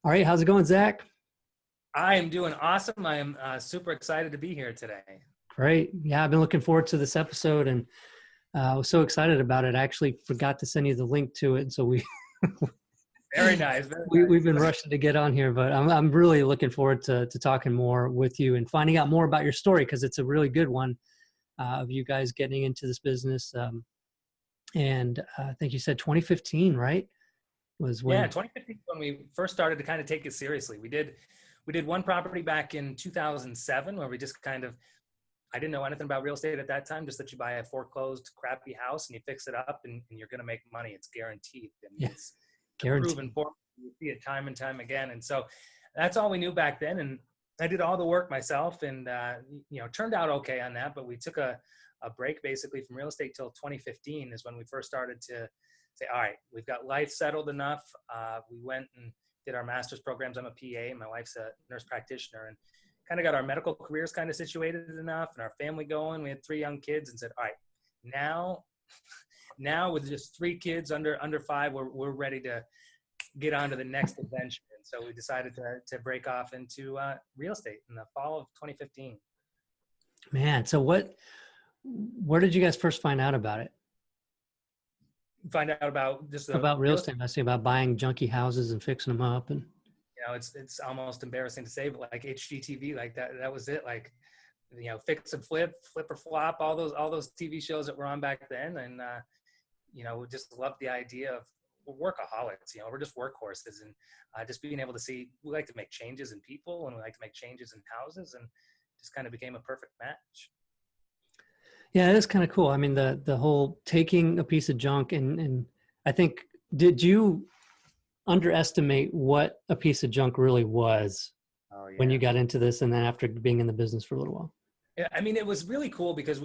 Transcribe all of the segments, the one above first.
All right, how's it going, Zach? I am doing awesome. I am super excited to be here today. Great. Yeah, I've been looking forward to this episode, and I was so excited about it. I actually forgot to send you the link to it, and so we Very nice. Very we've been nice. rushing to get on here. But I'm really looking forward to talking more with you and finding out more about your story, because it's a really good one, of you guys getting into this business. And I think you said 2015, right? Was Yeah, when. 2015 when we first started to kind of take it seriously. We did one property back in 2007 where we just kind of, I didn't know anything about real estate at that time, just that you buy a foreclosed crappy house and you fix it up and you're going to make money. It's guaranteed. I mean, Yeah, it's a proven guaranteed. formula. You see it time and time again. And so that's all we knew back then. And I did all the work myself and, turned out okay on that. But we took a break basically from real estate till 2015 is when we first started to say, all right, we've got life settled enough. We went and did our master's programs. I'm a PA. My wife's a nurse practitioner, and kind of got our medical careers kind of situated enough and our family going. We had 3 young kids and said, all right, now with just 3 kids under 5, we're ready to get on to the next adventure. And so we decided to break off into real estate in the fall of 2015. Man, so where did you guys first find out about it? Find out about just the About real real estate estate. investing, about buying junky houses and fixing them up, and It's almost embarrassing to say, but like HGTV, like that was it. Like, fix and flip or flop, all those TV shows that were on back then. And, we just loved the idea of, we're workaholics, we're just workhorses, and just being able to see, we like to make changes in people and we like to make changes in houses, and just kind of became a perfect match. yeah, it is kind of cool. I mean, the whole taking a piece of junk and I think, did you underestimate what a piece of junk really was Oh when you yeah. got into this, and then after being in the business for a little while? Yeah, I mean, it was really cool because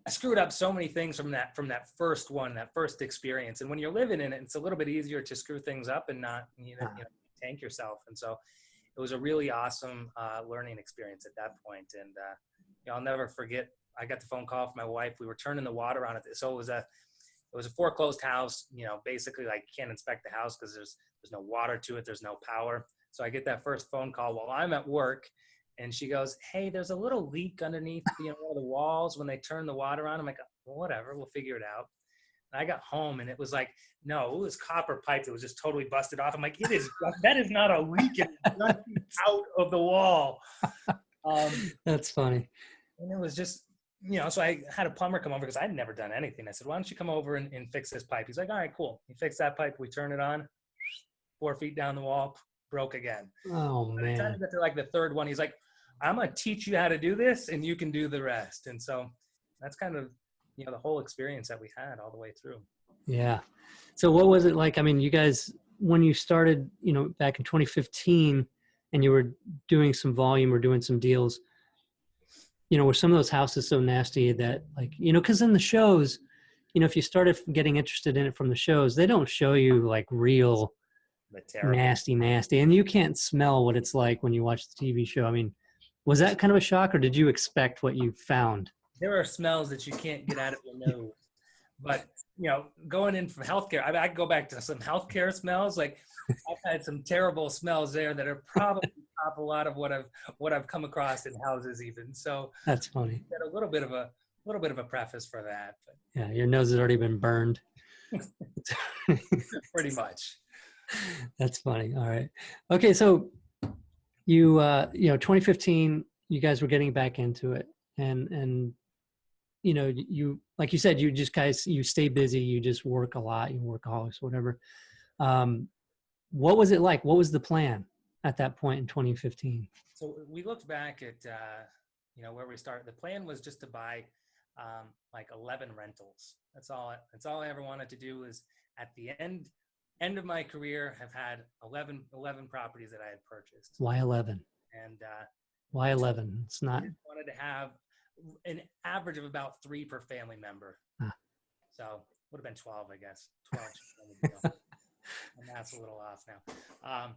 I screwed up so many things from that first experience. And when you're living in it, it's a little bit easier to screw things up and not tank yourself. And so it was a really awesome learning experience at that point. And I'll never forget. I got the phone call from my wife. We were turning the water on it. So it was a foreclosed house. Basically, like, you can't inspect the house because there's no water to it. There's no power. So I get that first phone call while I'm at work. And she goes, hey, there's a little leak underneath one of the walls when they turn the water on. I'm like, well, whatever, we'll figure it out. And I got home and it was like, no, it was copper pipe that was just totally busted off. I'm like, that is not a leak. It's out of the wall. That's funny. And it was just, so I had a plumber come over because I'd never done anything. I said, why don't you come over and fix this pipe? He's like, all right, cool. He fixed that pipe. We turn it on, 4 feet down the wall, broke again. Oh By the time man. you get to like the 3rd one, he's like, I'm going to teach you how to do this and you can do the rest. And so that's kind of, the whole experience that we had all the way through. Yeah. So what was it like? I mean, you guys, when you started, back in 2015, and you were doing some volume or doing some deals, were some of those houses so nasty that, like, because in the shows, if you started getting interested in it from the shows, they don't show you like real The terrible. nasty, and you can't smell what it's like when you watch the TV show. I mean, was that kind of a shock, or did you expect what you found? There are smells that you can't get out of your nose. But, going in from healthcare, I go back to some healthcare smells. Like, I've had some terrible smells there that are probably top a lot of what I've come across in houses even. So That's funny. got a little bit of a preface for that, but Yeah, your nose has already been burned. pretty much. That's funny. All right. Okay, so you 2015, you guys were getting back into it, and you, like you said, you stay busy, you just work a lot, you workaholics, whatever. What was it like? What was the plan at that point in 2015? So we looked back at where we started. The plan was just to buy like 11 rentals. That's all I ever wanted to do. Was at the end of my career have had 11 properties that I had purchased. Why 11? And Why 11? It's I not. just wanted to have an average of about 3 per family member. Ah. So would have been 12, I guess. 12. My math's a little off now.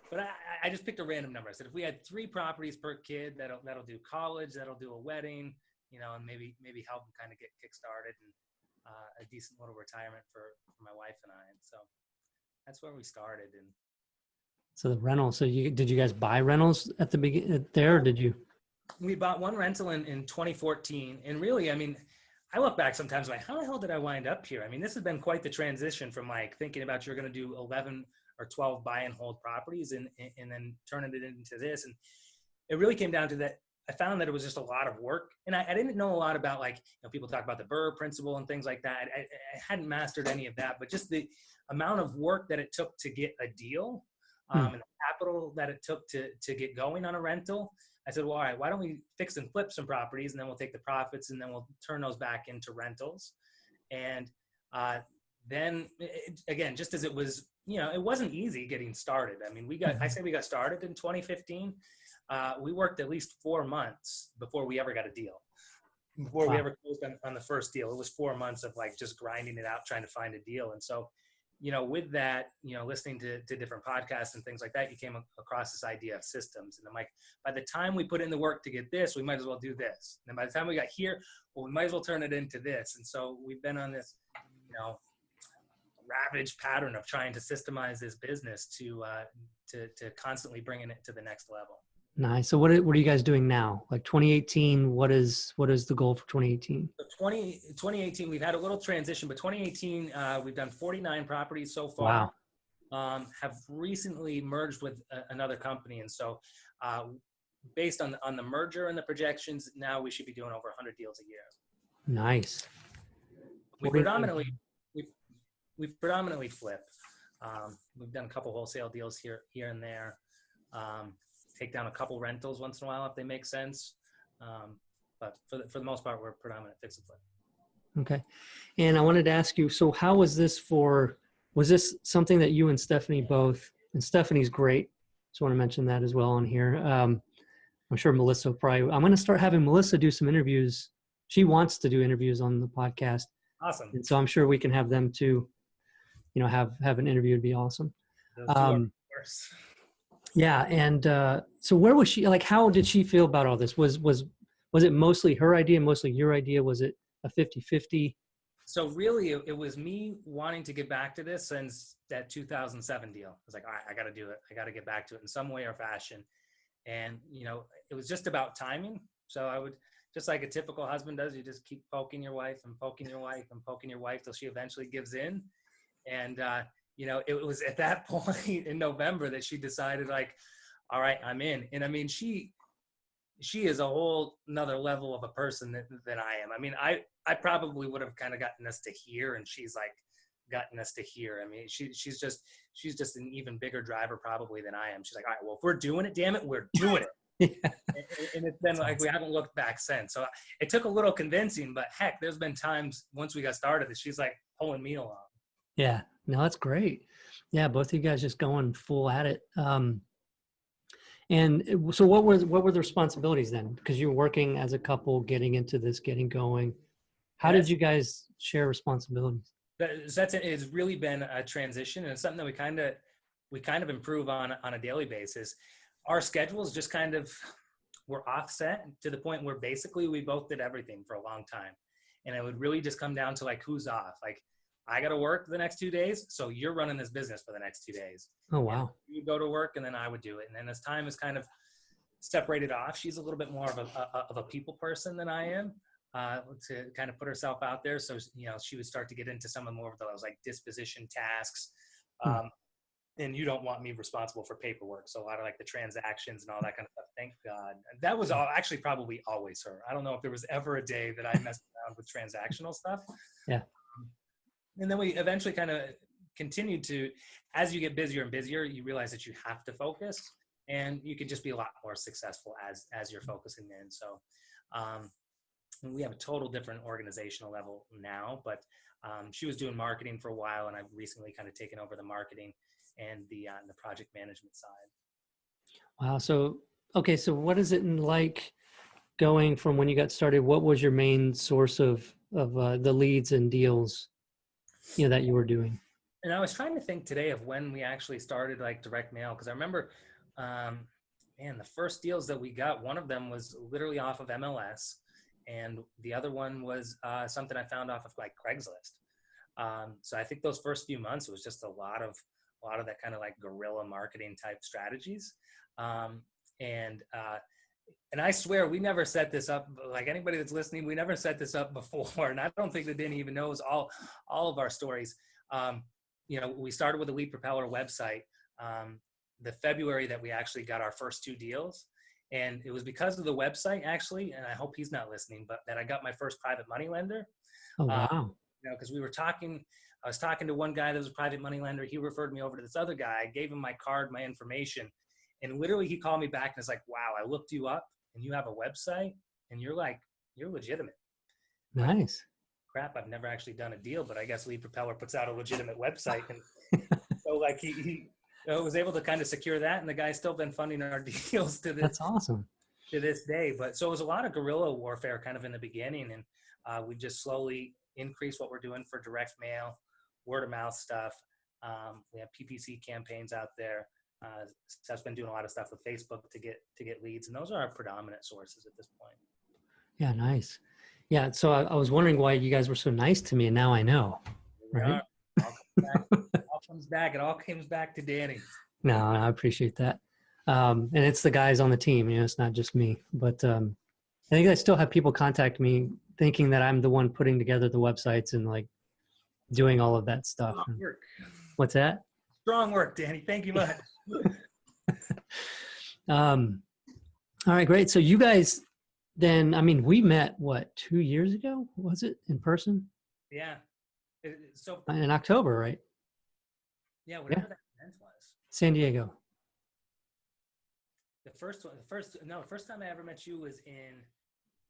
But I just picked a random number. I said, if we had 3 properties per kid, that'll do college, that'll do a wedding, and maybe help them kind of get kickstarted, and a decent little retirement for my wife and I. And so that's where we started. And So the rental. So did you guys buy rentals at the beginning there, or did you? We bought one rental in 2014. And really, I mean, I look back sometimes like, how the hell did I wind up here? I mean, this has been quite the transition from like thinking about you're going to do 11 or 12 buy and hold properties and then turning it into this. And it really came down to that. I found that it was just a lot of work. And I didn't know a lot about like, people talk about the Burr principle and things like that. I hadn't mastered any of that, but just the amount of work that it took to get a deal and the capital that it took to get going on a rental. I said, well, all right, why don't we fix and flip some properties and then we'll take the profits and then we'll turn those back into rentals. And then again, just as it was, it wasn't easy getting started. I mean, we got started in 2015. We worked at least 4 months before we ever got a deal. Before we ever closed on the first deal, it was 4 months of like just grinding it out, trying to find a deal. And so, with that, listening to different podcasts and things like that, you came across this idea of systems. And I'm like, by the time we put in the work to get this, we might as well do this. And by the time we got here, well, we might as well turn it into this. And so we've been on this, ravaged pattern of trying to systemize this business to constantly bringing it to the next level. Nice. So what are you guys doing now? Like 2018, what is the goal for 2018? So 2018, we've had a little transition, but 2018, we've done 49 properties so far. Wow. Have recently merged with another company. And so based on the merger and the projections, now we should be doing over 100 deals a year. Nice. We predominantly flip. We've done a couple wholesale deals here and there. Take down a couple rentals once in a while if they make sense. But for the most part, we're predominant fix and flip. Okay. And I wanted to ask you, so how was this was this something that you and Stephanie both, and Stephanie's great. Just want to mention that as well on here. I'm sure Melissa I'm going to start having Melissa do some interviews. She wants to do interviews on the podcast. Awesome. And so I'm sure we can have them too, have an interview. It'd be awesome. Those two are worse. Yeah. And so where was she, like, how did she feel about all this? Was it mostly her idea, mostly your idea? Was it a 50-50? So really it was me wanting to get back to this since that 2007 deal. I was like, all right, I got to do it. I got to get back to it in some way or fashion. And, it was just about timing. So I would, just like a typical husband does, you just keep poking your wife and poking your wife and poking your wife till she eventually gives in. And, it was at that point in November that she decided, like, all right, I'm in. And I mean, she is a whole another level of a person than I am. I mean, I probably would have kind of gotten us to here, and she's like gotten us to here. I mean, she's just an even bigger driver probably than I am. She's like, all right, well, if we're doing it, damn it, we're doing it. Yeah. And it's been like, we haven't looked back since. So it took a little convincing, but heck, there's been times once we got started that she's like pulling me along. Yeah, no, that's great. Yeah, both of you guys just going full at it. And so what were the responsibilities then? Because you were working as a couple, getting into this, getting going. How did you guys share responsibilities? It's really been a transition, and it's something that we kind of improve on a daily basis. Our schedules just kind of were offset to the point where basically we both did everything for a long time. And it would really just come down to like, who's off? Like, I got to work the next 2 days, so you're running this business for the next 2 days. Oh, wow. And you go to work, and then I would do it. And then as time is kind of separated off, she's a little bit more of a people person than I am, to kind of put herself out there. So, she would start to get into some of more of those like disposition tasks. And you don't want me responsible for paperwork. So a lot of like the transactions and all that kind of stuff. Thank God. That was actually probably always her. I don't know if there was ever a day that I messed around with transactional stuff. Yeah. And then we eventually kind of continued to, as you get busier and busier, you realize that you have to focus, and you can just be a lot more successful as you're focusing in. So we have a total different organizational level now, but she was doing marketing for a while, and I've recently kind of taken over the marketing and the project management side. Wow. So, okay. So what is it like going from when you got started? What was your main source of the leads and deals, that you were doing? And I was trying to think today of when we actually started like direct mail. Cause I remember, the first deals that we got, one of them was literally off of MLS. And the other one was something I found off of like Craigslist. So I think those first few months, it was just a lot of a lot of that kind of like guerrilla marketing type strategies. And I swear we never set this up, like anybody that's listening, we never set this up before. And I don't think that Danny even knows all of our stories. You know, we started with the Lead Propeller website, the February that we actually got our first 2 deals. And it was because of the website actually, and I hope he's not listening, but that I got my first private money lender. Oh, wow. You know, because I was talking to one guy that was a private money lender. He referred me over to this other guy. I gave him my card, my information. And literally he called me back and was like, wow, I looked you up and you have a website and you're legitimate. Nice. Crap, I've never actually done a deal, but I guess Lead Propeller puts out a legitimate website. And so like he was able to kind of secure that. And the guy's still been funding our deals to this. That's awesome. To this day. But so it was a lot of guerrilla warfare kind of in the beginning. And we just slowly increased what we're doing for direct mail, word of mouth stuff. We have PPC campaigns out there. Steph's been doing a lot of stuff with Facebook to get leads, and those are our predominant sources at this point. Yeah, nice. Yeah, so I was wondering why you guys were so nice to me, and now I know. Right? All comes back. It all comes back to Danny. No, I appreciate that. And it's the guys on the team, you know, it's not just me. But I think I still have people contact me thinking that I'm the one putting together the websites and like doing all of that stuff. Strong work. What's that? Strong work, Danny. Thank you much. All right, great. So you guys then, I mean, we met, what, 2 years ago? Was it in person? Yeah. So In October, right? yeah, whatever that event was. San Diego. The first time I ever met you was in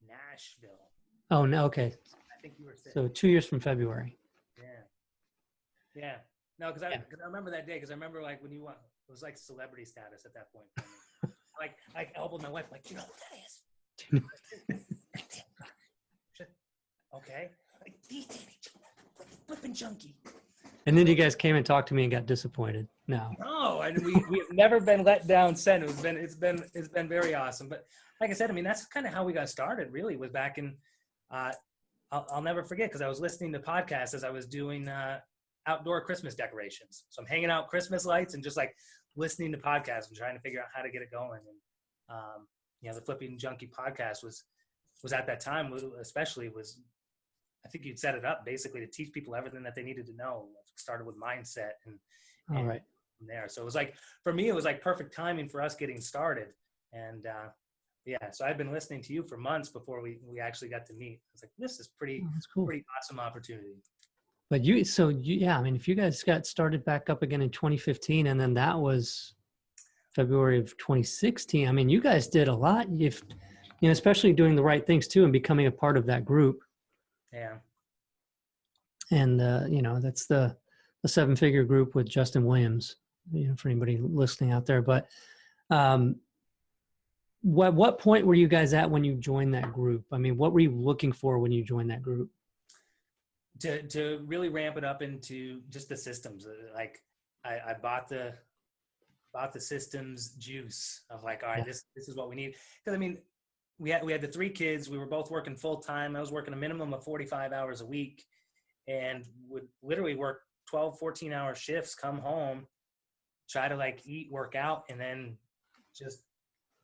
Nashville. Oh, no, okay. I think you were sick. So 2 years from February. Yeah. No, because I remember that day, because I remember like when you went, it was like celebrity status at that point for me. Like I elbowed my wife, like, you know what that is? Okay. Like, FlippingJunkie. And then you guys came and talked to me and got disappointed. No, we've never been let down since. It's been very awesome. But like I said, I mean, that's kind of how we got started. Really, was back in. I'll never forget, because I was listening to podcasts as I was doing outdoor Christmas decorations. So I'm hanging out Christmas lights and just like listening to podcasts and trying to figure out how to get it going. And you know, the FlippingJunkie podcast was at that time, especially, was, I think you'd set it up basically to teach people everything that they needed to know. It started with mindset and all right. From there. So it was like, for me, it was like perfect timing for us getting started. And yeah, so I've been listening to you for months before we actually got to meet. I was like, this is that's cool. Pretty awesome opportunity. But yeah, I mean, if you guys got started back up again in 2015, and then that was February of 2016, I mean, you guys did a lot. If, you know, especially doing the right things too, and becoming a part of that group. Yeah. And, you know, that's the 7-figure group with Justin Williams, you know, for anybody listening out there. But what point were you guys at when you joined that group? I mean, what were you looking for when you joined that group? To really ramp it up into just the systems. Like I bought the systems juice of like, all right, this is what we need. Because I mean, we had the 3 kids. We were both working full time. I was working a minimum of 45 hours a week, and would literally work 12, 14-hour shifts, come home, try to like eat, work out, and then just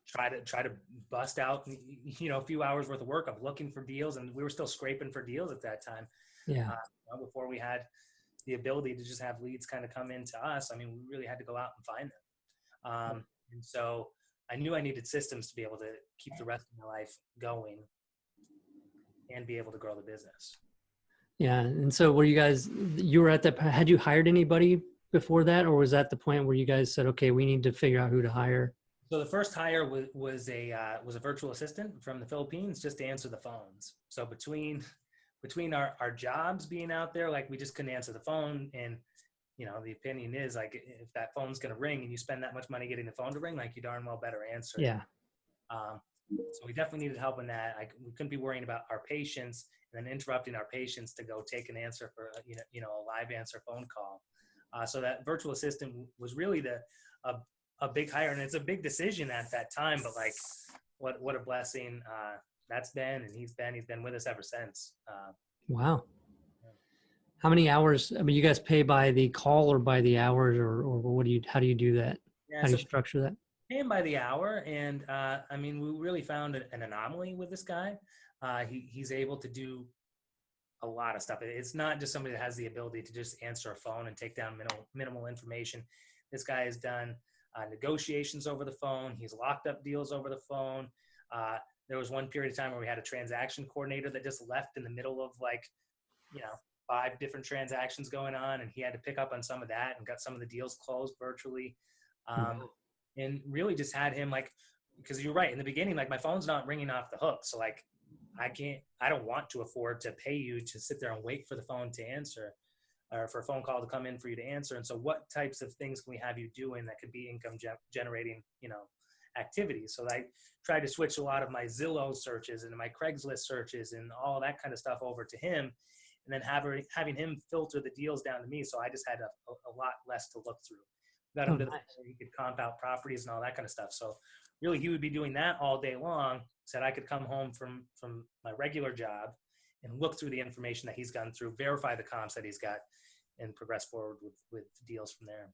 try to bust out, you know, a few hours worth of work of looking for deals. And we were still scraping for deals at that time. Yeah. Before we had the ability to just have leads kind of come into us. I mean, we really had to go out and find them. And so I knew I needed systems to be able to keep the rest of my life going and be able to grow the business. Yeah. And so you were at that, had you hired anybody before that, or was that the point where you guys said, okay, we need to figure out who to hire? So the first hire was a virtual assistant from the Philippines, just to answer the phones. So between our jobs being out there, like we just couldn't answer the phone. And, you know, the opinion is like, if that phone's going to ring and you spend that much money getting the phone to ring, like you darn well better answer. Yeah. So we definitely needed help in that. We couldn't be worrying about our patients and then interrupting our patients to go take an answer for, you know, a live answer phone call. So that virtual assistant was really a big hire, and it's a big decision at that time, but like, what a blessing that's been, and he's been with us ever since. Wow. How many hours? I mean, you guys pay by the call or by the hours, or what do you? How do you do that? Yeah, How do you so structure that? paying by the hour, and I mean, we really found an anomaly with this guy. He's able to do a lot of stuff. It's not just somebody that has the ability to just answer a phone and take down minimal information. This guy has done negotiations over the phone. He's locked up deals over the phone. Uh, there was one period of time where we had a transaction coordinator that just left in the middle of like, you know, 5 different transactions going on, and he had to pick up on some of that and got some of the deals closed virtually. Um, Wow. and really just had him like, because you're right in the beginning, like my phone's not ringing off the hook. So like, I don't want to afford to pay you to sit there and wait for the phone to answer or for a phone call to come in for you to answer. And so what types of things can we have you doing that could be income generating, activities? So I tried to switch a lot of my Zillow searches and my Craigslist searches and all that kind of stuff over to him. And then having him filter the deals down to me. So I just had a lot less to look through. Got Oh, him to the nice. point where he could comp out properties and all that kind of stuff. So really he would be doing that all day long. Said I could come home from my regular job and look through the information that he's gone through, verify the comps that he's got, and progress forward with deals from there.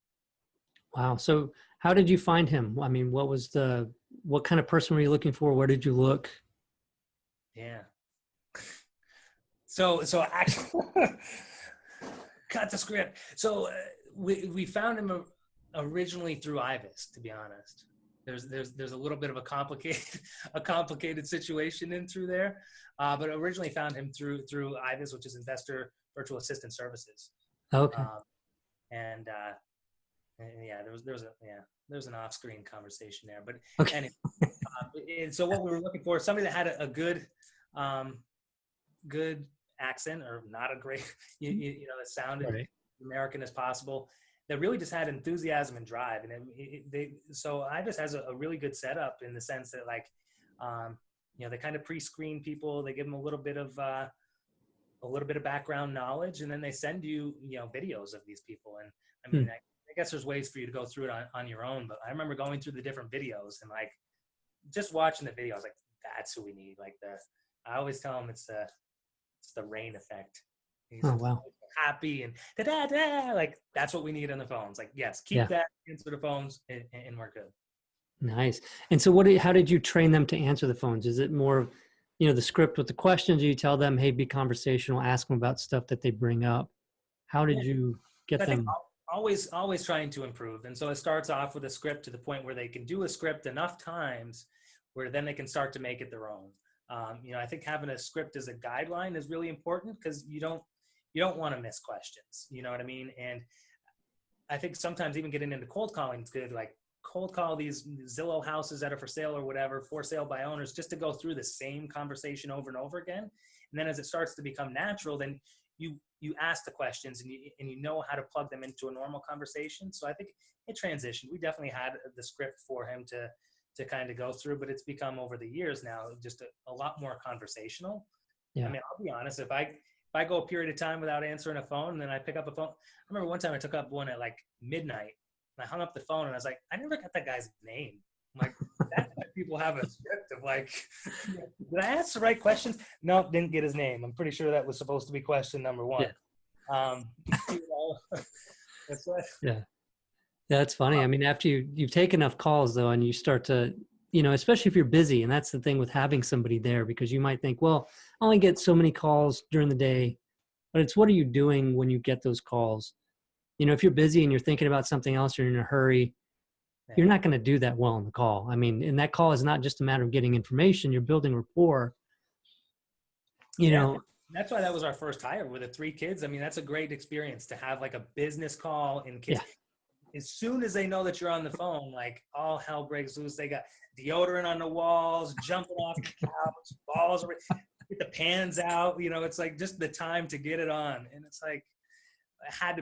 Wow. So, how did you find him? I mean, what kind of person were you looking for? Where did you look? Yeah. So actually, cut the script. So we found him originally through Ibis, to be honest. There's a little bit of a complicated situation in through there, but originally found him through Ibis, which is Investor Virtual Assistant Services. Okay. And yeah, there was an off-screen conversation there, but Okay. anyway. And so what we were looking for, somebody that had a good, good accent, or not a great, that sounded Right. American as possible, that really just had enthusiasm and drive. And so Ibis has a really good setup in the sense that like, they kind of pre-screen people. They give them a little bit of background knowledge, and then they send you, videos of these people. And I mean, I guess there's ways for you to go through it on your own, but I remember going through the different videos and like just watching the video, I was like, that's who we need. Like I always tell them it's the rain effect. He's Oh, wow. happy and da-da-da, like that's what we need on the phones. Like, yes, keep Yeah. that, answer the phones, and we're good. Nice. And so how did you train them to answer the phones? Is it more, the script with the questions? Or you tell them, hey, be conversational, ask them about stuff that they bring up. How did you get I think them? always trying to improve. And so it starts off with a script to the point where they can do a script enough times where then they can start to make it their own. I think having a script as a guideline is really important because you don't want to miss questions. You know what I mean? And I think sometimes even getting into cold calling is good. Like cold call these Zillow houses that are for sale or whatever, for sale by owners, just to go through the same conversation over and over again. And then as it starts to become natural, then you ask the questions and you know how to plug them into a normal conversation. So I think it transitioned. We definitely had the script for him to kind of go through, but it's become over the years now just a lot more conversational. Yeah. I mean, I'll be honest, if I go a period of time without answering a phone and then I pick up a phone, I remember one time I took up one at like midnight and I hung up the phone and I was like, I never got that guy's name. I'm like, that's why people have a script of like, did I ask the right questions? No, didn't get his name. I'm pretty sure that was supposed to be question number one. Yeah. That's what, Yeah. Yeah, that's funny. I mean, after you take enough calls though, and you start to, especially if you're busy, and that's the thing with having somebody there, because you might think, well, I only get so many calls during the day, but it's what are you doing when you get those calls? If you're busy and you're thinking about something else, you're in a hurry, you're not going to do that well on the call. I mean, and that call is not just a matter of getting information, you're building rapport. That's why that was our first hire with the 3 kids. I mean, that's a great experience to have like a business call in kids. Yeah. As soon as they know that you're on the phone, like all hell breaks loose. They got deodorant on the walls, jumping off the couch, balls, get the pans out. It's like just the time to get it on. And it's like, it had to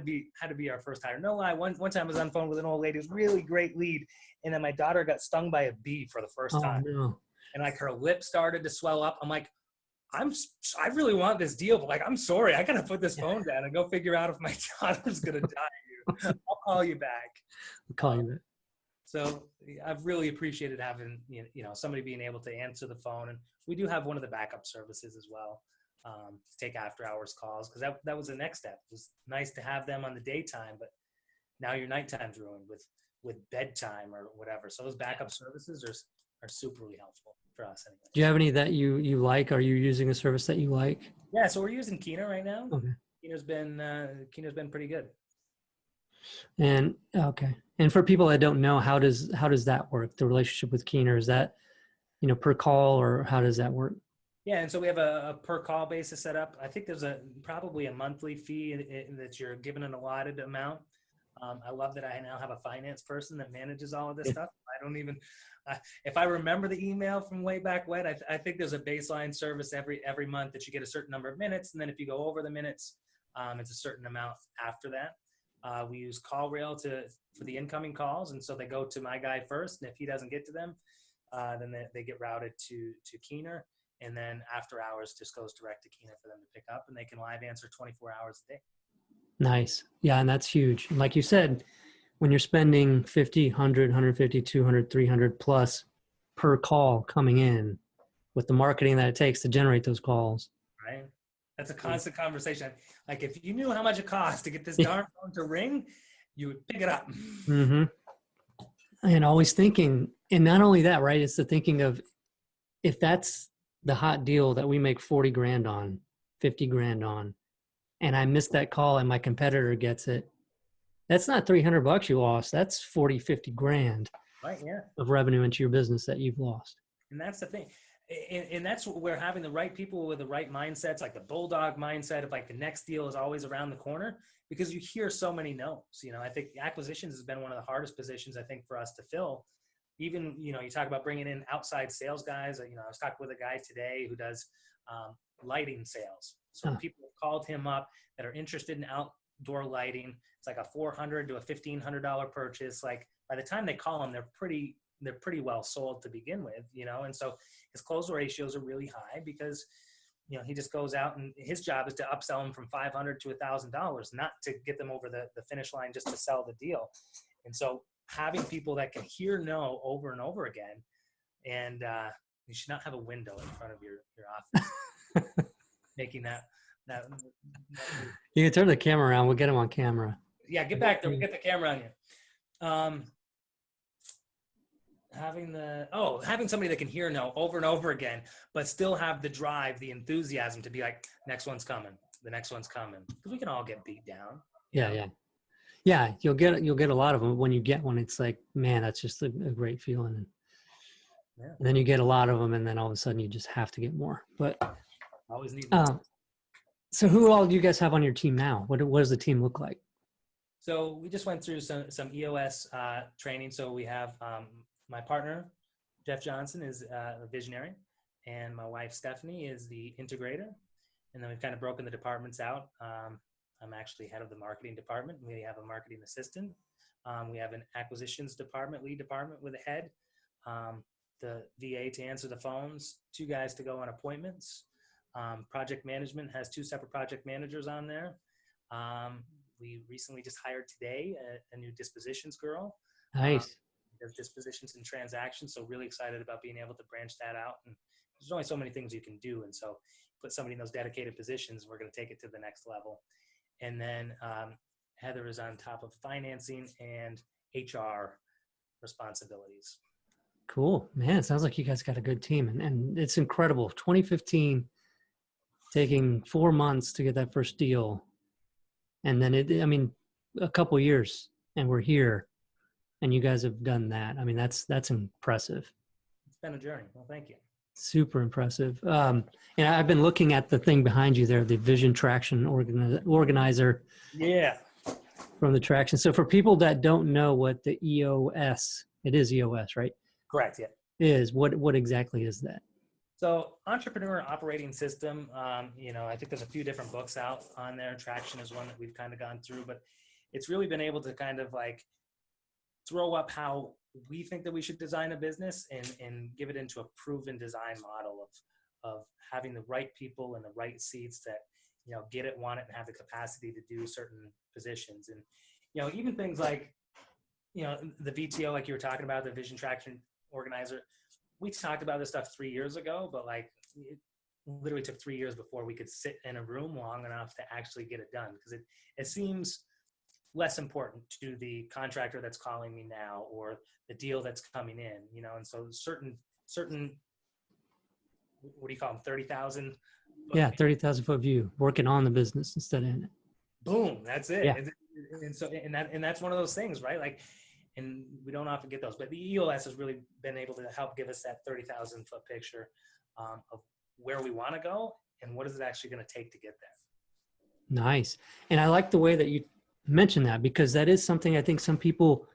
be our first hire. No lie. One time I was on the phone with an old lady, it was really great lead. And then my daughter got stung by a bee for the first time. No. And like her lip started to swell up. I'm like, I really want this deal, but like, I'm sorry, I got to put this phone down and go figure out if my daughter's going to die here. I'll call you back. I'll call you back. So I've really appreciated having, somebody being able to answer the phone. And we do have one of the backup services as well. to take after hours calls. Cause that was the next step. It was nice to have them on the daytime, but now your nighttime's ruined with bedtime or whatever. So those backup services are superly helpful for us anyway. Do you have any that you like? Are you using a service that you like? Yeah. So we're using Keener right now. Okay. Keener's been pretty good. And okay. And for people that don't know, how does that work? The relationship with Keener, is that, per call, or how does that work? Yeah, and so we have a per call basis set up. I think there's probably a monthly fee that you're given an allotted amount. I love that I now have a finance person that manages all of this stuff. I don't even, if I remember the email from way back when, I think there's a baseline service every month that you get a certain number of minutes, and then if you go over the minutes, it's a certain amount after that. We use CallRail for the incoming calls, and so they go to my guy first, and if he doesn't get to them, then they get routed to Keener. And then after hours just goes direct to Keener for them to pick up, and they can live answer 24 hours a day. Nice. Yeah. And that's huge. And like you said, when you're spending 50, 100, 150, 200, 300 plus per call coming in, with the marketing that it takes to generate those calls. Right. That's a constant conversation. Like, if you knew how much it costs to get this darn phone to ring, you would pick it up. Mm-hmm. And always thinking, and not only that, right? It's the thinking of, if that's the hot deal that we make 40 grand on, 50 grand on, and I missed that call and my competitor gets it, that's not $300 you lost. That's 40, 50 grand Right. Yeah. of revenue into your business that you've lost. And that's the thing. And that's where having the right people with the right mindsets, like the bulldog mindset of like the next deal is always around the corner, because you hear so many no's. I think acquisitions has been one of the hardest positions, I think, for us to fill. Even, you talk about bringing in outside sales guys. I was talking with a guy today who does lighting sales. So people have called him up that are interested in outdoor lighting. It's like a $400 to a $1,500 purchase. Like, by the time they call him, they're pretty well sold to begin with, and so his close ratios are really high because, he just goes out and his job is to upsell them from $500 to $1,000, not to get them over the finish line just to sell the deal. And so having people that can hear no over and over again, and you should not have a window in front of your office, making that. You can turn the camera around. We'll get him on camera. Yeah, get back there. We'll get the camera on you. Having somebody that can hear no over and over again, but still have the drive, the enthusiasm to be like, next one's coming, the next one's coming, because we can all get beat down. Yeah. You'll get a lot of them. When you get one, it's like, man, that's just a great feeling. And then you get a lot of them, and then all of a sudden you just have to get more. But always need more. So who all do you guys have on your team now? What does the team look like? So we just went through some EOS training. So we have my partner, Jeff Johnson, is a visionary, and my wife, Stephanie, is the integrator. And then we've kind of broken the departments out. I'm actually head of the marketing department. We have a marketing assistant. We have an acquisitions department, lead department with a head, the VA to answer the phones, 2 guys to go on appointments. Project management has 2 separate project managers on there. We recently just hired today a new dispositions girl. Nice. Does dispositions and transactions. So really excited about being able to branch that out. And there's only so many things you can do. And so put somebody in those dedicated positions, we're going to take it to the next level. And then Heather is on top of financing and HR responsibilities. Cool, man. It sounds like you guys got a good team, and it's incredible. 2015, taking 4 months to get that first deal. And then a couple years, and we're here, and you guys have done that. I mean, that's impressive. It's been a journey. Well, thank you. Super impressive. And I've been looking at the thing behind you there, the Vision Traction Organizer. Yeah. From the Traction. So for people that don't know what the EOS, it is EOS, right? Correct. Yeah. Is what exactly is that? So Entrepreneur Operating System, I think there's a few different books out on there. Traction is one that we've kind of gone through, but it's really been able to kind of like throw up how we think that we should design a business and give it into a proven design model of having the right people in the right seats that, get it, want it, and have the capacity to do certain positions. And, even things like, the VTO, like you were talking about, the Vision Traction Organizer, we talked about this stuff 3 years ago, but like literally took 3 years before we could sit in a room long enough to actually get it done, because it seems less important to the contractor that's calling me now, or the deal that's coming in, and so certain, what do you call them, 30,000. Yeah, 30,000 foot view, working on the business instead of in it. Boom, that's it. Yeah. And so, and that's one of those things, right? Like, and we don't often get those, but the EOS has really been able to help give us that 30,000 foot picture of where we want to go and what is it actually going to take to get there. Nice. And I like the way that you mentioned that, because that is something I think some people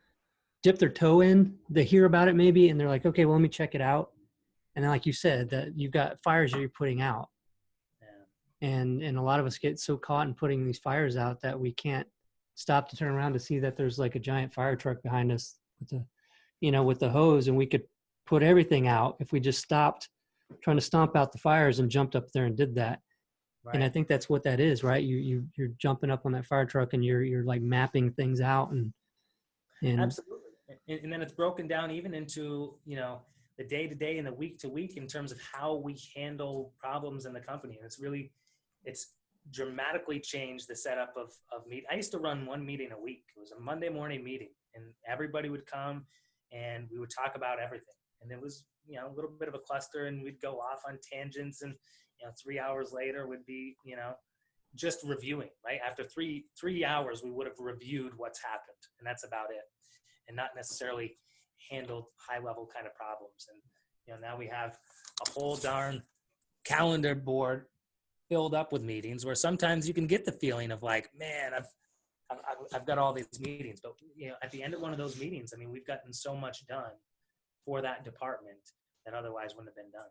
dip their toe in. They hear about it maybe, and they're like, okay, well, let me check it out. And then, like you said, that you've got fires that you're putting out. Yeah. And a lot of us get so caught in putting these fires out that we can't stop to turn around to see that there's like a giant fire truck behind us with with the hose, and we could put everything out if we just stopped trying to stomp out the fires and jumped up there and did that. Right. And I think that's what that is, right? You're jumping up on that fire truck and you're like mapping things out and Absolutely. And then it's broken down even into, the day to day and the week to week in terms of how we handle problems in the company. And it's dramatically changed the setup of meet. I used to run one meeting a week. It was a Monday morning meeting, and everybody would come and we would talk about everything. And it was, a little bit of a cluster, and we'd go off on tangents, and, 3 hours later would be, just reviewing, right? After three hours, we would have reviewed what's happened, and that's about it, and not necessarily handled high level kind of problems. And, now we have a whole darn calendar board filled up with meetings where sometimes you can get the feeling of like, man, I've got all these meetings, but at the end of one of those meetings, I mean, we've gotten so much done for that department that otherwise wouldn't have been done.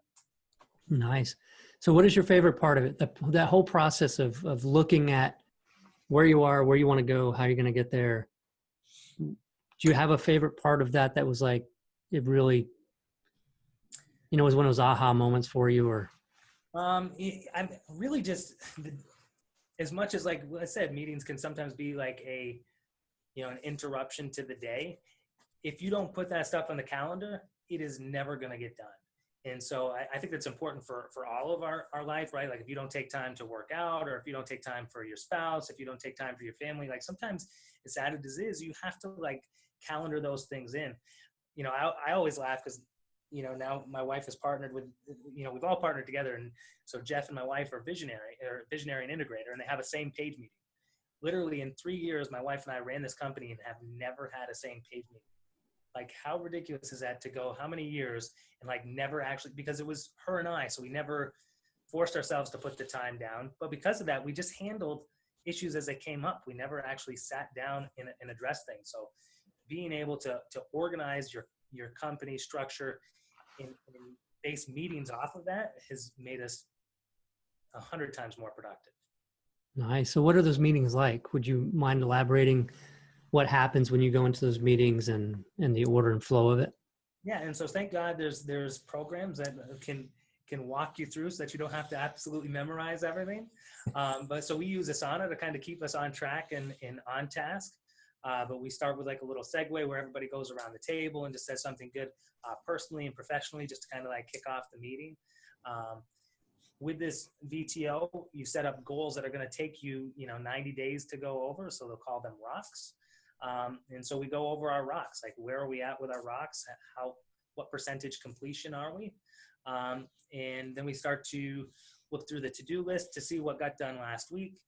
Nice. So what is your favorite part of it? That whole process of looking at where you are, where you want to go, how you're going to get there. Do you have a favorite part of that was like, it really, was one of those aha moments for you? Or I'm really just, as much as, like I said, meetings can sometimes be like an interruption to the day. If you don't put that stuff on the calendar, it is never going to get done. And so I think that's important for all of our life, right? Like if you don't take time to work out, or if you don't take time for your spouse, if you don't take time for your family, like sometimes as sad as it is, you have to like calendar those things in. I always laugh because, now my wife has partnered with, we've all partnered together. And so Jeff and my wife are visionary and integrator, and they have a same page meeting. Literally in 3 years, my wife and I ran this company and have never had a same page meeting. Like, how ridiculous is that to go how many years and like never actually, because it was her and I, so we never forced ourselves to put the time down. But because of that, we just handled issues as they came up. We never actually sat down and addressed things. So being able to organize your company structure and base meetings off of that has made us 100 times more productive. Nice. So what are those meetings like? Would you mind elaborating what happens when you go into those meetings and the order and flow of it? Yeah. And so thank God there's programs that can walk you through so that you don't have to absolutely memorize everything. But so we use Asana to kind of keep us on track and on task. But we start with like a little segue where everybody goes around the table and just says something good personally and professionally, just to kind of like kick off the meeting. With this VTO, you set up goals that are going to take you, 90 days to go over. So they'll call them rocks. And so we go over our rocks, like where are we at with our rocks? What percentage completion are we? And then we start to look through the to-do list to see what got done last week,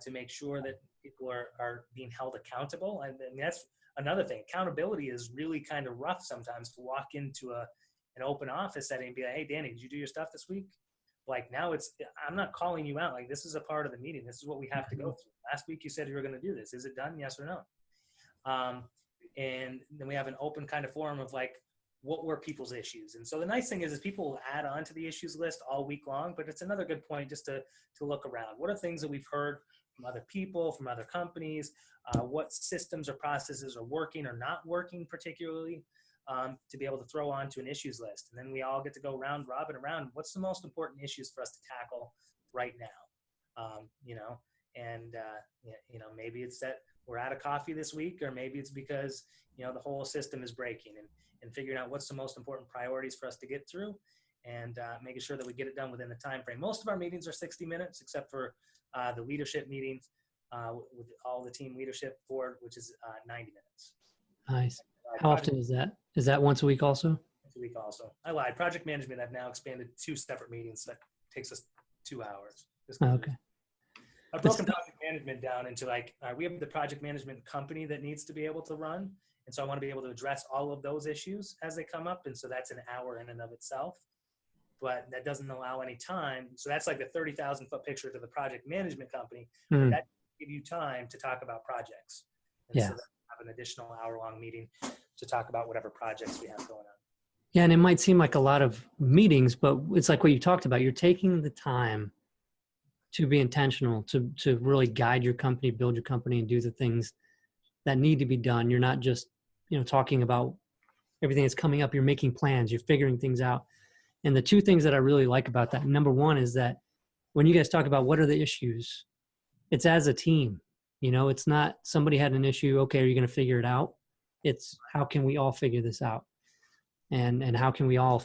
to make sure that people are being held accountable. And that's another thing. Accountability is really kind of rough sometimes to walk into an open office setting and be like, hey, Danny, did you do your stuff this week? Like now I'm not calling you out. Like this is a part of the meeting. This is what we have to go through. Last week you said you were going to do this. Is it done? Yes or no? And then we have an open kind of forum of like, what were people's issues? And so the nice thing is people will add on to the issues list all week long, but it's another good point just to look around. What are things that we've heard from other people, from other companies? What systems or processes are working or not working particularly, to be able to throw onto an issues list. And then we all get to go round robin around. What's the most important issues for us to tackle right now? Maybe it's that we're out of coffee this week, or maybe it's because, the whole system is breaking, and figuring out what's the most important priorities for us to get through. and making sure that we get it done within the time frame. Most of our meetings are 60 minutes, except for the leadership meetings with all the team leadership board, which is 90 minutes. Nice. How often is that? Is that once a week also? Once a week also. I lied. Project management, I've now expanded 2 separate meetings. That takes us 2 hours. Okay. I've broken project management down into like, we have the project management company that needs to be able to run. And so I want to be able to address all of those issues as they come up. And so that's an hour in and of itself, but that doesn't allow any time. So that's like the 30,000 foot picture to the project management company. But that give you time to talk about projects. And so that have an additional hour-long meeting to talk about whatever projects we have going on. Yeah. And it might seem like a lot of meetings, but it's like what you talked about. You're taking the time to be intentional, to really guide your company, build your company, and do the things that need to be done. You're not just, talking about everything that's coming up. You're making plans, you're figuring things out. And the 2 things that I really like about that, number one is that when you guys talk about what are the issues, it's as a team. It's not somebody had an issue. Okay, are you going to figure it out? It's how can we all figure this out? And how can we all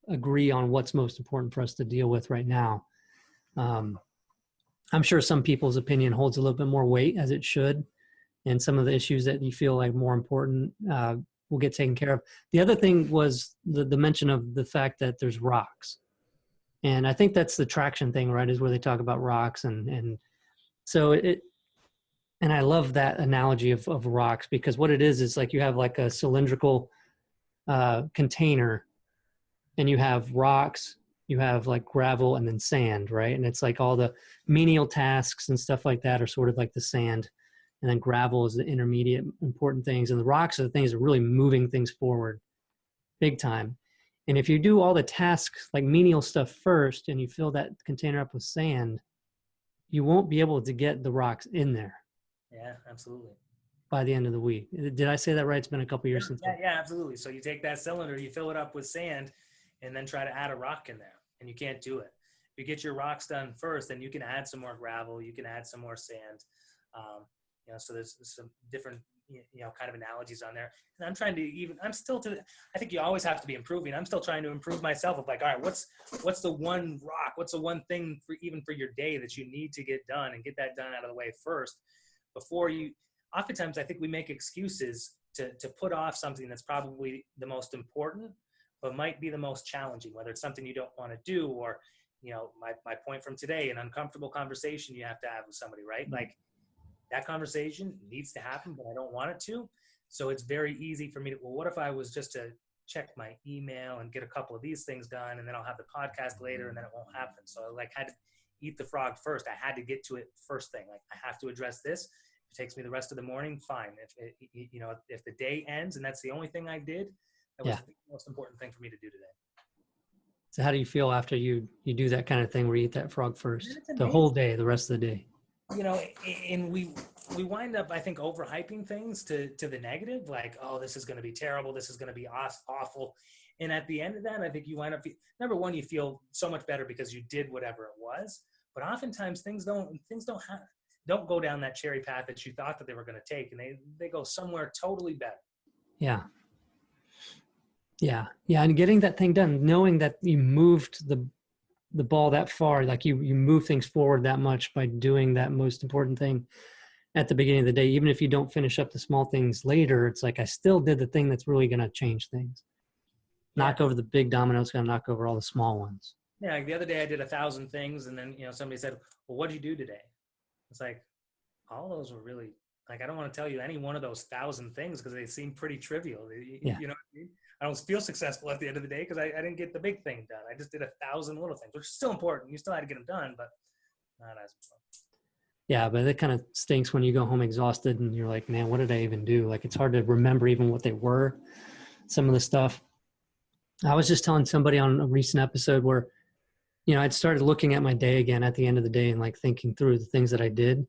agree on what's most important for us to deal with right now? I'm sure some people's opinion holds a little bit more weight, as it should. And some of the issues that you feel like more important will get taken care of. The other thing was the mention of the fact that there's rocks. And I think that's the traction thing, right? Is where they talk about rocks. And so and I love that analogy of rocks, because what it is like you have like a cylindrical container, and you have rocks, you have like gravel, and then sand, right? And it's like all the menial tasks and stuff like that are sort of like the sand. And then gravel is the intermediate important things. And the rocks are the things that are really moving things forward big time. And if you do all the tasks, like menial stuff first, and you fill that container up with sand, you won't be able to get the rocks in there. Yeah, absolutely. By the end of the week. Did I say that right? It's been a couple of years since. Yeah, absolutely. So you take that cylinder, you fill it up with sand, and then try to add a rock in there, and you can't do it. If you get your rocks done first, then you can add some more gravel, you can add some more sand. So there's some different, kind of analogies on there. And I'm trying to I think you always have to be improving. I'm still trying to improve myself of like, all right, what's the one rock? What's the one thing for your day that you need to get done, and get that done out of the way first before you, oftentimes I think we make excuses to put off something that's probably the most important, but might be the most challenging, whether it's something you don't want to do, or, my point from today, an uncomfortable conversation you have to have with somebody, right? Mm-hmm. Like, that conversation needs to happen, but I don't want it to. So it's very easy for me to, well, what if I was just to check my email and get a couple of these things done, and then I'll have the podcast later, and then it won't happen. So I had to eat the frog first. I had to get to it first thing. Like, I have to address this. If it takes me the rest of the morning, fine. If the day ends and that's the only thing I did, that was the most important thing for me to do today. So how do you feel after you do that kind of thing where you eat that frog first? The whole day, the rest of the day? And we wind up, I think, overhyping things to the negative, like, oh, this is going to be terrible, this is going to be awful. And at the end of that, I think you wind up, number one, you feel so much better because you did whatever it was. But oftentimes things don't go down that cherry path that you thought that they were going to take, and they go somewhere totally better. Yeah. And getting that thing done, knowing that you moved the ball that far, like you move things forward that much by doing that most important thing at the beginning of the day. Even if you don't finish up the small things later, it's like, I still did the thing that's really going to change things. Knock over the big domino, it's going to knock over all the small ones. Yeah, like the other day I did 1,000 things, and then somebody said, well, what did you do today? It's like, all those were really, like, I don't want to tell you any one of those 1,000 things because they seem pretty trivial. You know what I mean? I don't feel successful at the end of the day because I didn't get the big thing done. I just did 1,000 little things, which is still important. You still had to get them done, but not as important. Yeah, but it kind of stinks when you go home exhausted and you're like, man, what did I even do? Like, it's hard to remember even what they were, some of the stuff. I was just telling somebody on a recent episode where, I'd started looking at my day again at the end of the day and like thinking through the things that I did.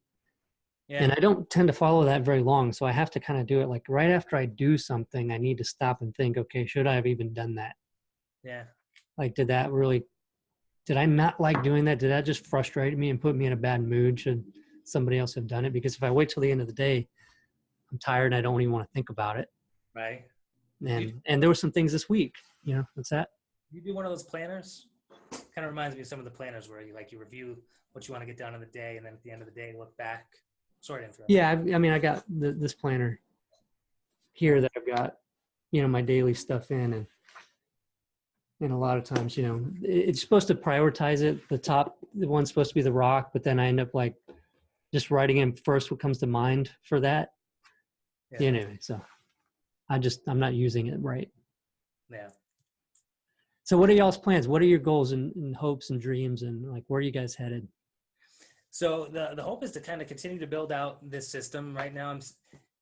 Yeah. And I don't tend to follow that very long. So I have to kind of do it like right after I do something, I need to stop and think, okay, should I have even done that? Yeah. Like, did I not like doing that? Did that just frustrate me and put me in a bad mood? Should somebody else have done it? Because if I wait till the end of the day, I'm tired and I don't even want to think about it. Right. And there were some things this week, what's that? You do one of those planners? Kind of reminds me of some of the planners where you review what you want to get done in the day, and then at the end of the day, look back. Sorry to interrupt. Yeah, I mean, I got this planner here that I've got, my daily stuff in, and a lot of times, it's supposed to prioritize it. The one's supposed to be the rock, but then I end up like just writing in first what comes to mind for that. Yeah. Anyway, so I'm not using it right. Yeah. So what are y'all's plans? What are your goals and hopes and dreams, and like where are you guys headed? So the hope is to kind of continue to build out this system. Right now, I'm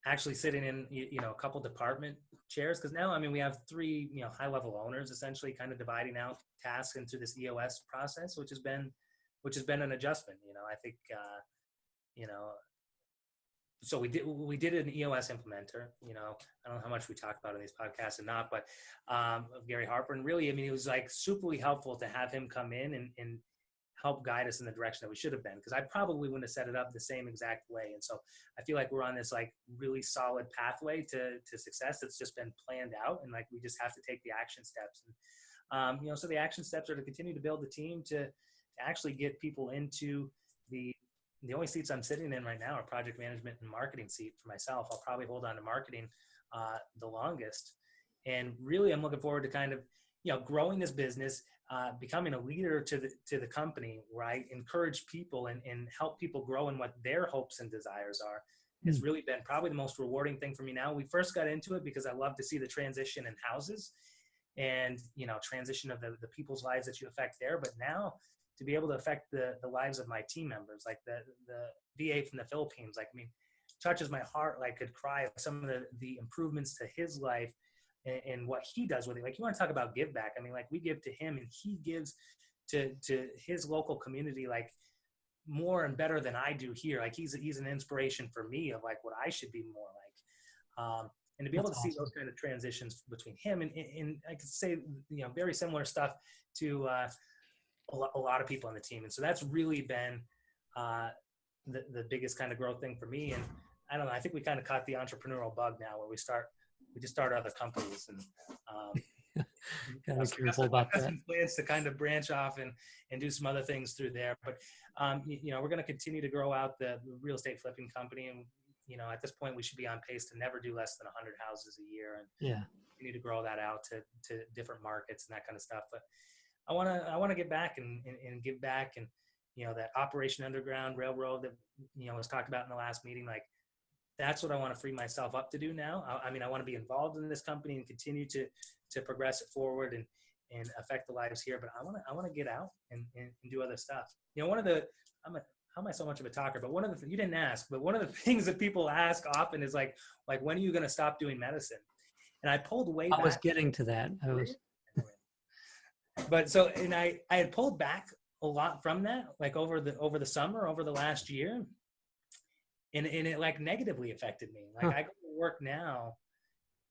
actually sitting in a couple department chairs, because now, I mean, we have 3 high level owners essentially kind of dividing out tasks into this EOS process, which has been an adjustment. I think so we did an EOS implementer. I don't know how much we talk about in these podcasts and not, but of Gary Harper, and really, I mean, it was like superly helpful to have him come in and help guide us in the direction that we should have been, because I probably wouldn't have set it up the same exact way. And so I feel like we're on this like really solid pathway to success that's just been planned out, and like we just have to take the action steps. And so the action steps are to continue to build the team to actually get people into the only seats I'm sitting in right now are project management and marketing seat for myself. I'll probably hold on to marketing the longest. And really, I'm looking forward to kind of, growing this business, becoming a leader to the company, where I encourage people and help people grow in what their hopes and desires are. It's really been probably the most rewarding thing for me now. We first got into it because I love to see the transition in houses and, transition of the people's lives that you affect there. But now to be able to affect the lives of my team members, like the VA from the Philippines, like, I mean, touches my heart. Like, could cry at some of the improvements to his life and what he does with it. Like, you want to talk about give back. I mean, like, we give to him and he gives to his local community, like, more and better than I do here. Like, he's an inspiration for me of like what I should be more like. And to be able to see those kind of transitions between him and I could say, very similar stuff to a lot of people on the team. And so that's really been the biggest kind of growth thing for me. And I don't know, I think we kind of caught the entrepreneurial bug now, where we just start other companies, and gotta be careful about that. Plans to kind of branch off and do some other things through there. But we're going to continue to grow out the real estate flipping company, and at this point we should be on pace to never do less than 100 houses a year, and we need to grow that out to different markets and that kind of stuff. But I want to get back and give back, and that Operation Underground Railroad that was talked about in the last meeting, like, that's what I want to free myself up to do now. I mean, I want to be involved in this company and continue to progress it forward and affect the lives here. But I want to get out and do other stuff. How am I so much of a talker? But one of the you didn't ask, but one of the things that people ask often is like when are you going to stop doing medicine? And I pulled way back. I was getting to that. But so, and I had pulled back a lot from that, like over the summer, over the last year. And it like negatively affected me. Like, I go to work now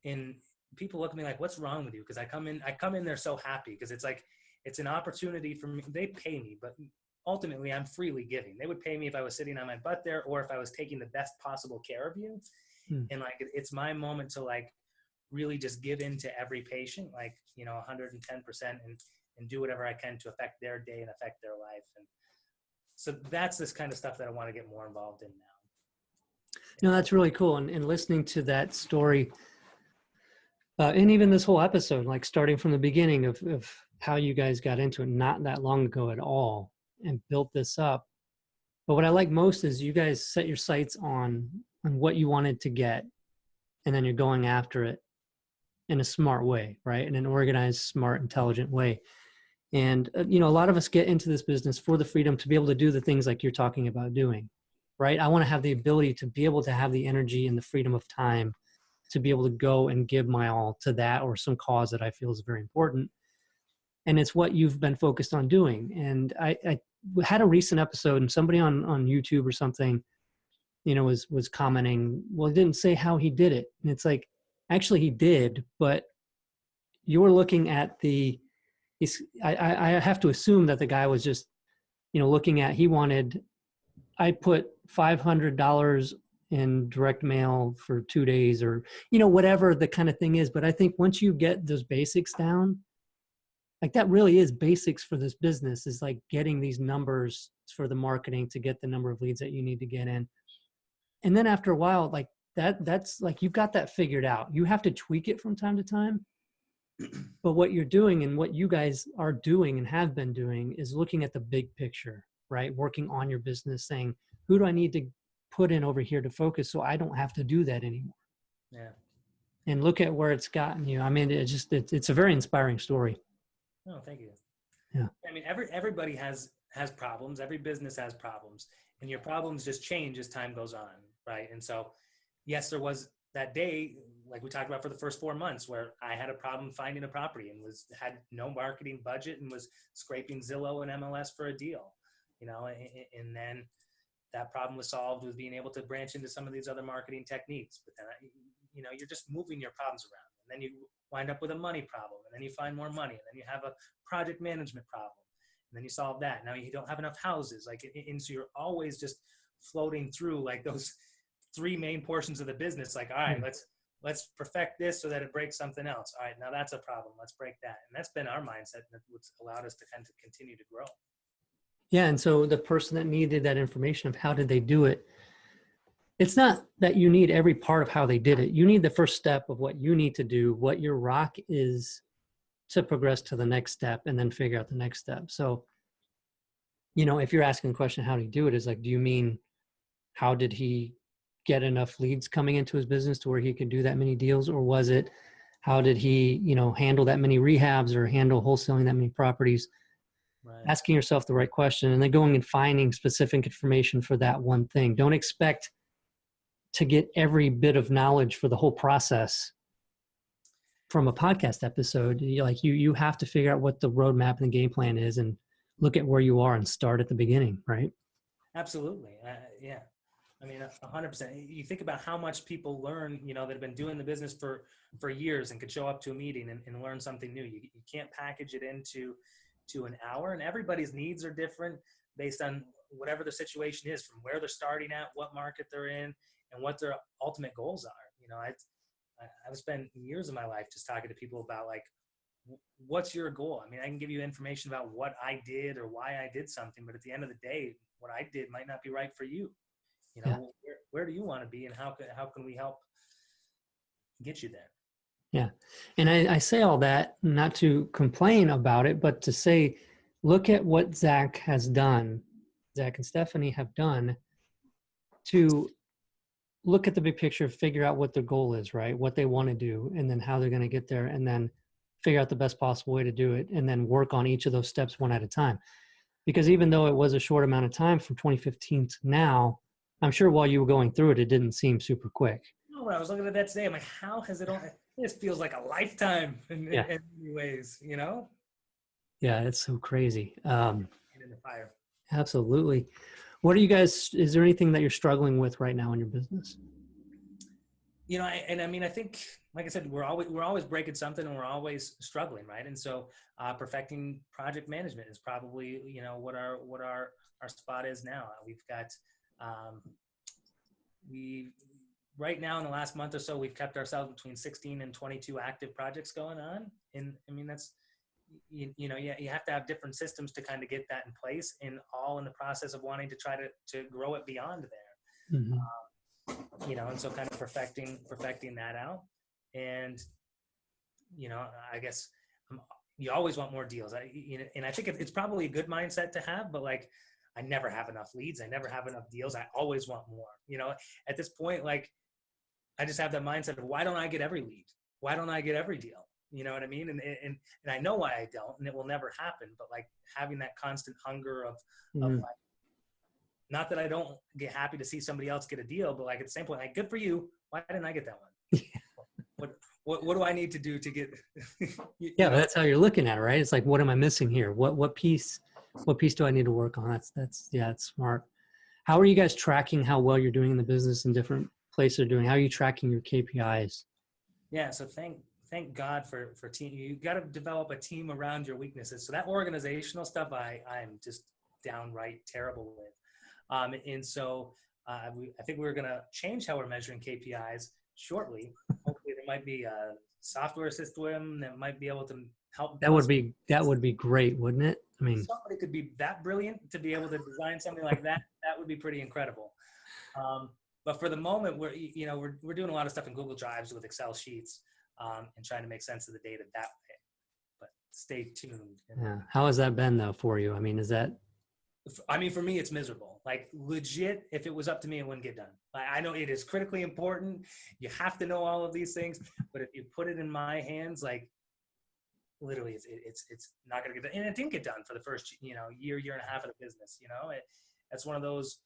and people look at me like, what's wrong with you? Because I come in there so happy, because it's like, it's an opportunity for me. They pay me, but ultimately I'm freely giving. They would pay me if I was sitting on my butt there, or if I was taking the best possible care of you. And like, it's my moment to like really just give in to every patient, like, 110% and do whatever I can to affect their day and affect their life. And so that's this kind of stuff that I want to get more involved in now. That's really cool. And listening to that story, and even this whole episode, like starting from the beginning of how you guys got into it not that long ago at all and built this up. But what I like most is you guys set your sights on what you wanted to get, and then you're going after it in a smart way, right? In an organized, smart, intelligent way. And, a lot of us get into this business for the freedom to be able to do the things like you're talking about doing. Right? I want to have the ability to be able to have the energy and the freedom of time to be able to go and give my all to that or some cause that I feel is very important. And it's what you've been focused on doing. And I had a recent episode, and somebody on YouTube or something, was commenting, well, he didn't say how he did it. And it's like, actually he did, but you're looking at I have to assume that the guy was just, looking at, I put $500 in direct mail for 2 days, or, whatever the kind of thing is. But I think once you get those basics down, like that really is basics for this business, is like getting these numbers for the marketing to get the number of leads that you need to get in. And then after a while, like that's like, you've got that figured out. You have to tweak it from time to time. But what you're doing and what you guys are doing and have been doing is looking at the big picture, right? Working on your business, saying, who do I need to put in over here to focus so I don't have to do that anymore? Yeah. And look at where it's gotten you. I mean, it's a very inspiring story. Oh, thank you. Yeah. I mean, everybody has problems. Every business has problems, and your problems just change as time goes on, right? And so, yes, there was that day, like we talked about, for the first 4 months, where I had a problem finding a property and had no marketing budget and was scraping Zillow and MLS for a deal, and then that problem was solved with being able to branch into some of these other marketing techniques. But then, you're just moving your problems around, and then you wind up with a money problem, and then you find more money, and then you have a project management problem, and then you solve that. Now you don't have enough houses, and so you're always just floating through like those 3 main portions of the business. Like, all right, let's perfect this so that it breaks something else. All right, now that's a problem. Let's break that. And that's been our mindset, and what's allowed us to kind of continue to grow. Yeah. And so the person that needed that information of how did they do it, it's not that you need every part of how they did it. You need the first step of what you need to do, what your rock is to progress to the next step, and then figure out the next step. So, if you're asking the question, how did he do it, is like, do you mean, how did he get enough leads coming into his business to where he could do that many deals? Or was it, how did he, handle that many rehabs or handle wholesaling that many properties? Right. Asking yourself the right question, and then going and finding specific information for that one thing. Don't expect to get every bit of knowledge for the whole process from a podcast episode. You have to figure out what the roadmap and the game plan is, and look at where you are and start at the beginning, right? Absolutely. Yeah. I mean, 100%. You think about how much people learn, that have been doing the business for years and could show up to a meeting and learn something new. You can't package it into an hour, and everybody's needs are different based on whatever the situation is, from where they're starting at, what market they're in, and what their ultimate goals are. I've spent years of my life just talking to people about, like, what's your goal? I mean, I can give you information about what I did or why I did something, but at the end of the day, what I did might not be right for you. Yeah. Where do you want to be, and how can we help get you there? Yeah. And I say all that not to complain about it, but to say, look at what Zach has done, Zach and Stephanie have done, to look at the big picture, figure out what their goal is, right? What they want to do, and then how they're going to get there, and then figure out the best possible way to do it, and then work on each of those steps one at a time. Because even though it was a short amount of time from 2015 to now, I'm sure while you were going through it, it didn't seem super quick. No, when I was looking at that today, I'm like, how has it only, this feels like a lifetime in many ways, Yeah, it's so crazy. In the fire. Absolutely. What are you guys, is there anything that you're struggling with right now in your business? I think, like I said, we're always breaking something, and we're always struggling, right? And so perfecting project management is probably, what our spot is now. We've got, right now in the last month or so, we've kept ourselves between 16 and 22 active projects going on. And I mean, that's, you have to have different systems to kind of get that in place, and all in the process of wanting to try to grow it beyond there. Mm-hmm. And so kind of perfecting that out. And, I guess you always want more deals. And I think it's probably a good mindset to have, but like, I never have enough leads. I never have enough deals. I always want more, at this point. Like, I just have that mindset of, why don't I get every lead? Why don't I get every deal? You know what I mean? And I know why I don't, and it will never happen. But like, having that constant hunger of like, not that I don't get happy to see somebody else get a deal, but like, at the same point, like, good for you. Why didn't I get that one? What do I need to do to get? That's how you're looking at it, right? It's like, what am I missing here? What piece do I need to work on? That's it's smart. How are you guys tracking how well you're doing in the business in different places are doing? How are you tracking your KPIs? Yeah. So thank God for team. You got to develop a team around your weaknesses. So that organizational stuff, I'm just downright terrible with. And so I think we're going to change how we're measuring KPIs shortly. Hopefully they're might be a software system that might be able to help. That would be great, wouldn't it? I mean, Somebody could be that brilliant to be able to design something like that. That would be pretty incredible. But for the moment, we're doing a lot of stuff in Google Drives with Excel sheets, and trying to make sense of the data that way. But stay tuned. yeah. How has that been though for you? I mean, for me, it's miserable. Like legit, if it was up to me, it wouldn't get done. I know it is critically important. You have to know all of these things, but if you put it in my hands, like literally, it's not going to get done. And it didn't get done for the first, year and a half of the business. That's one of those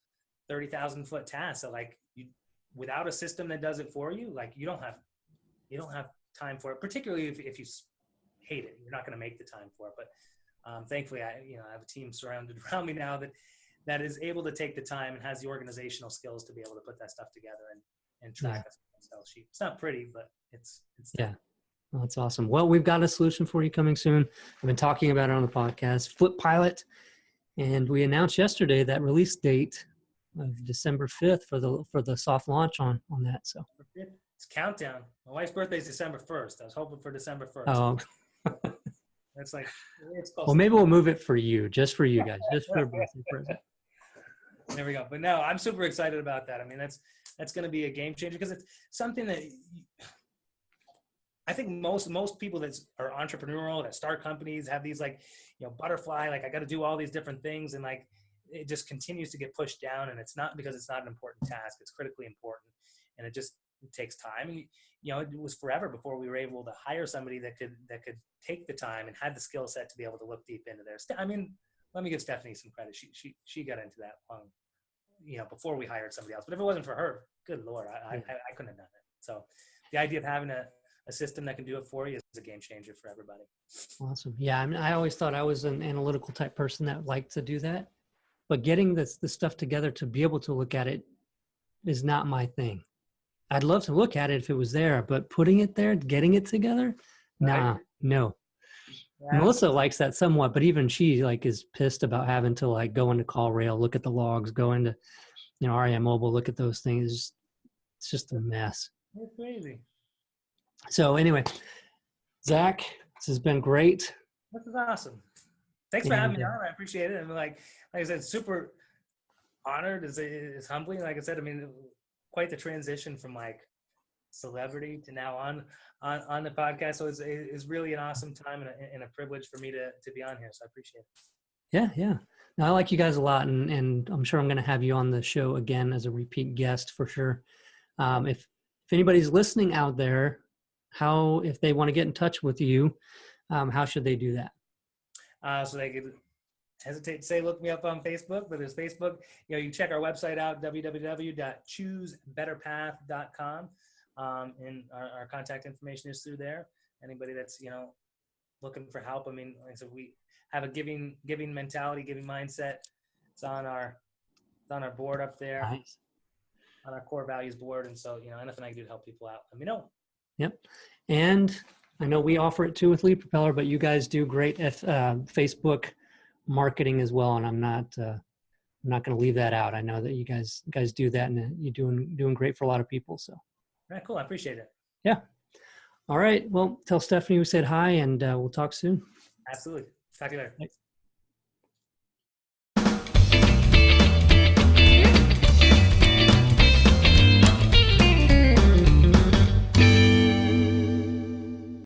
30,000 foot tasks that without a system that does it for you, like you don't have time for it. Particularly if you hate it, you're not going to make the time for it. But thankfully, I have a team surrounded around me now that is able to take the time and has the organizational skills to be able to put that stuff together and track a Excel sheet. It's not pretty, but it's yeah. Well, that's awesome. Well, we've got a solution for you coming soon. I've been talking about it on the podcast, Flip Pilot, and we announced yesterday that release date of December 5th for the soft launch on that. So it's countdown. My wife's birthday is December 1st. I was hoping for December 1st. Oh. It's close. Well, maybe we'll move it for you, just for you guys, just for a birthday present. There we go. But no, I'm super excited about that. I mean, that's going to be a game changer because it's something that I think most people that are entrepreneurial, that start companies, have these butterfly, I got to do all these different things, and it just continues to get pushed down. And it's not because it's not an important task; it's critically important, and it takes time. And it was forever before we were able to hire somebody that could take the time and had the skill set to be able to look deep into there. I mean, let me give Stephanie some credit. She got into that long, before we hired somebody else. But if it wasn't for her, good Lord, I couldn't have done it. So the idea of having a system that can do it for you is a game changer for everybody. Awesome. Yeah. I mean, I always thought I was an analytical type person that liked to do that, but getting the stuff together to be able to look at it is not my thing. I'd love to look at it if it was there, but putting it there, getting it together, no. Yeah. Melissa likes that somewhat, but even she is pissed about having to go into CallRail, look at the logs, go into, REM Mobile, look at those things. It's just a mess. It's crazy. So anyway, Zach, this has been great. This is awesome. Thanks for having me on. I appreciate it. And like I said, super honored. Is humbling. Like I said, I mean, quite the transition from celebrity to now on the podcast. So it's really an awesome time and a privilege for me to be on here. So I appreciate it. Yeah. Now, I like you guys a lot, and I'm sure I'm going to have you on the show again as a repeat guest for sure. If anybody's listening out there, if they want to get in touch with you, how should they do that? So they could hesitate to say, look me up on Facebook, but there's Facebook. You can check our website out, www.choosebetterpath.com. And our contact information is through there. Anybody that's, looking for help. I mean, like I said, we have a giving mentality, giving mindset. It's on our board up there. Nice. On our core values board. And so, anything I can do to help people out, let me know. Yep. And I know we offer it too with Lead Propeller, but you guys do great at Facebook marketing as well. And I'm not going to leave that out. I know that you guys do that, and you're doing great for a lot of people. So. All right, cool. I appreciate it. Yeah. All right. Well, tell Stephanie we said hi, and we'll talk soon. Absolutely. Talk to you later. Thanks.